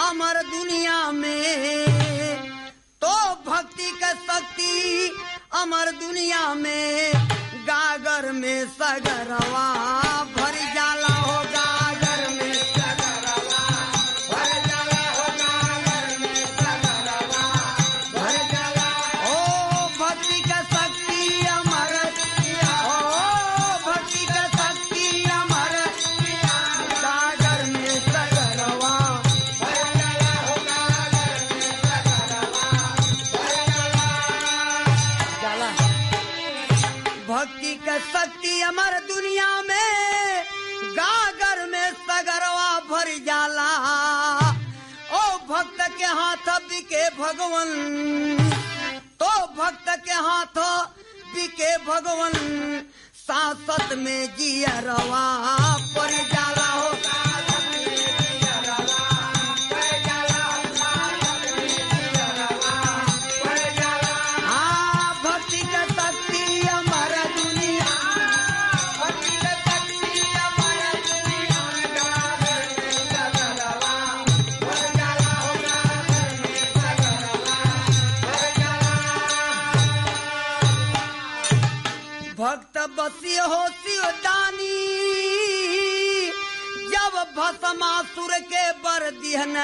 अमर दुनिया में, तो भक्ति का शक्ति अमर दुनिया में। गागर में सगरवा भर जाला हो, गागर में सगरवा भर जाला हो, गागर में सगरवा भर जाला। ओ भक्ति का शक्ति अमर, ओ भक्ति का शक्ति अमर, गागर में सगरवा भर जाला हो, गागर में सगरवा भर जाला। भक्ति का शक्ति अमर दुनिया में, गागर में सगरवा भर जाला। ओ भक्त के हाथ बिके भगवन, तो भक्त के हाथ बिके भगवन। सांसत में जियरवा पर जाला हो, सांसत में जियरवा पर जाला हो, सांसत में जियरवा पर जाला। हाँ भक्ति का शक्ति अमर दुनिया, भक्ति का शक्ति अमर दुनिया। गागर में सगरवा भर जाला हो, गागर में सगरवा भर जाला। भक्त बसी हो शिवदानी, जब भस्मासुर के बर दिहन।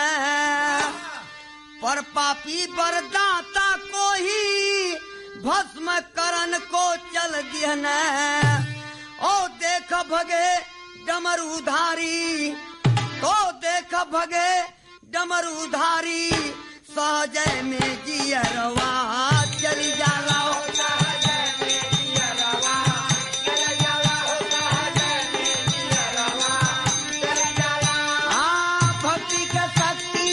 पर पापी बरदाता को ही भस्म करन को चल दिहन। ओ देख भगे डमरूधारी, तो देख भगे डमरूधारी। सहजय में जियरवा चली जाला हो, सहजय में जियरवा चली जाला हो, सहजय में जियरवा चली जाला। हाँ भक्ति का शक्ति,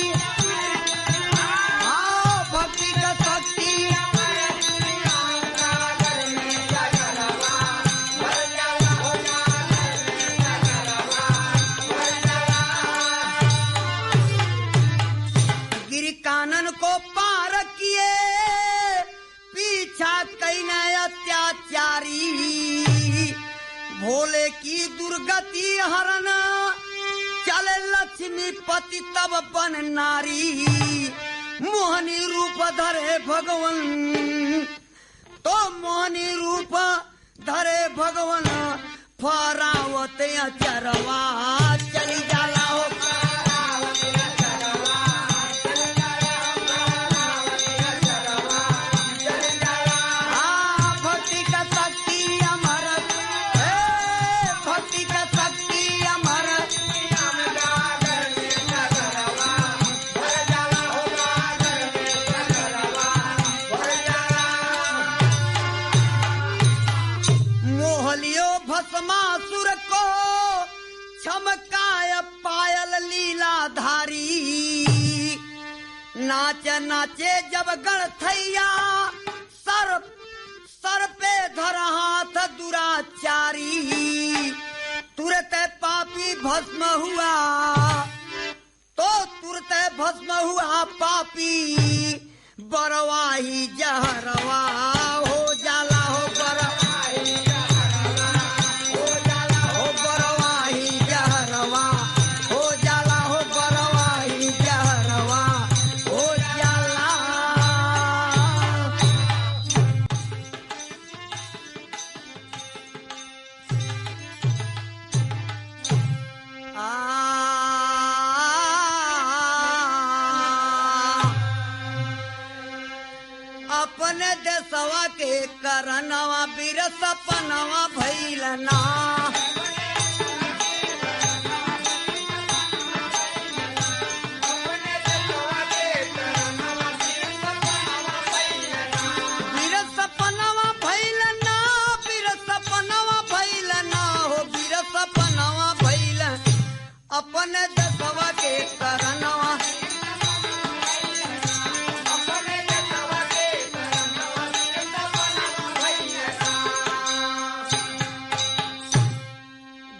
हाँ भक्ति का शक्ति अमर दुनिया। गागर में सगरवा भर जाला हो, गागर में सगरवा भर जाला। गिर कानन को पार किए, पीछा कईने अत्याचारी। भोले की दुर्गति हरन, चले लक्ष्मीपति तब बन नारी। मोहनी रूप धरे भगवन, तो मोहनी रूप धरे भगवन। फरावत अचरवा चली जाला हो, फरावत अचरवा चली जाला हो, फरावत अचरवा चली जाला। हाँ भक्ति का शक्ति अमर, भक्ति का शक्ति अमर। गागर में सगरवा भर जाला हो, गागर में सगरवा भर जाला। मोहलियो भस्मासुर को छमकाय पायल लीलाधारी। नाच नाचे जब गणथैया, सर पे धर हाथ दुराचारी। तुरत पापी भस्म हुआ, तो तुरत भस्म हुआ पापी। बरवाही जहरवा हो जाला हो, बरवाही जहरवा हो जाला हो, बरवाही जहरवा हो जाला हो, बरवाही जहरवा हो जाला। अपने देशवा के करनवा बीर सपनवा भइलना। बीर सपनवा भइलना, बीर सपनवा भइलना हो, बीर सपनवा भइल। अपने देशवा के करनवा,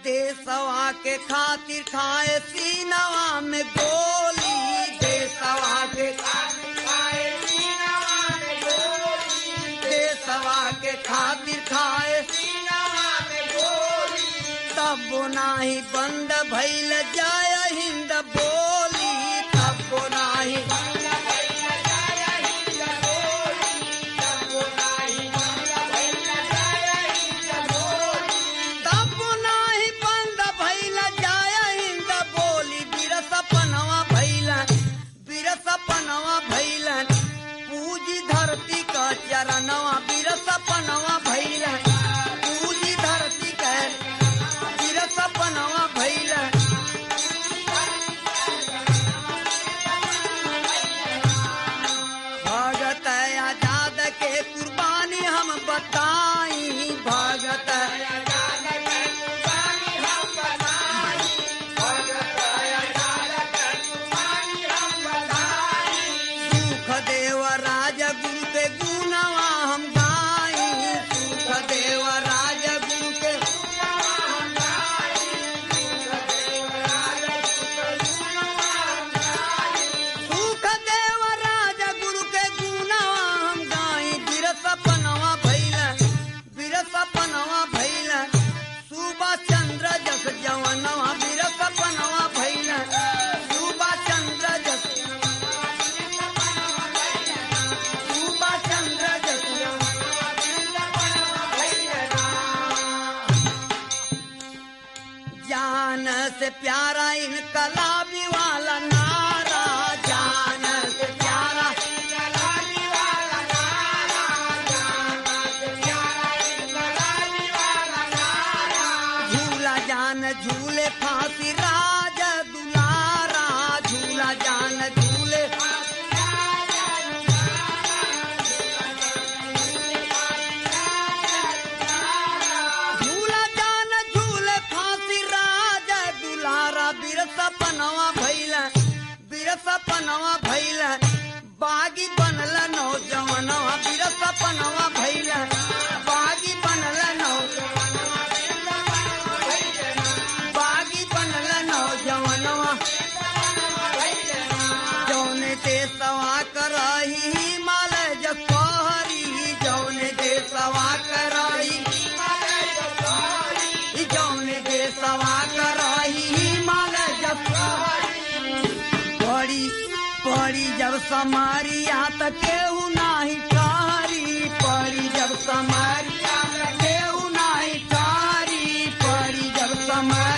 देशवा के खातिर खाए सीनवा में गोली। देशवा के खातिर खाए सीनवा में गोली, देशवा के खातिर खाए सीनवा में गोली। तब नाही बंद भइल जय हिंद बोली, तब नाही चरणवा बिरसपनवा भइल पूजी धरती के बिरसपनवा भइल भगत आजाद के कुर्बानी हम बताई भगत आजाद के कुर्बानी हम बताई भगत आजाद के कुर्बानी हम बताई सुख देव राज गुरु के गुणवा हम गाई सुख देव राज गुरु के गुणवा हम गाई सुख देव राज गुरु के गुणवा हम गाई बिरसपनवा भइल सुभाष चंद्र जस जवनवा बिरसपनवा भइल सुभाष चंद्र जस जान से प्यारा इनकलाबी वाला नारा जान से प्यारा इनकलाबी वाला नारा जान से प्यारा इनकलाबी वाला नारा झूला जान झूले फांसी राज दुलारा झूला जान झूले बिरसपनवा भइल बागी बनल नौजवानवा बिरसपनवा भइल बागी बनल नौजवानवा बागी बनल नौजवानवा जौने देशवा करही हिमालय जसहरी जौने देशवा करही जौने देशवा करही हिमालय जसहरी पड़ी जब समारिया त केहू नाही कारी पड़ी जब समारिया त केहू नाही कारी पड़ी जब समारिया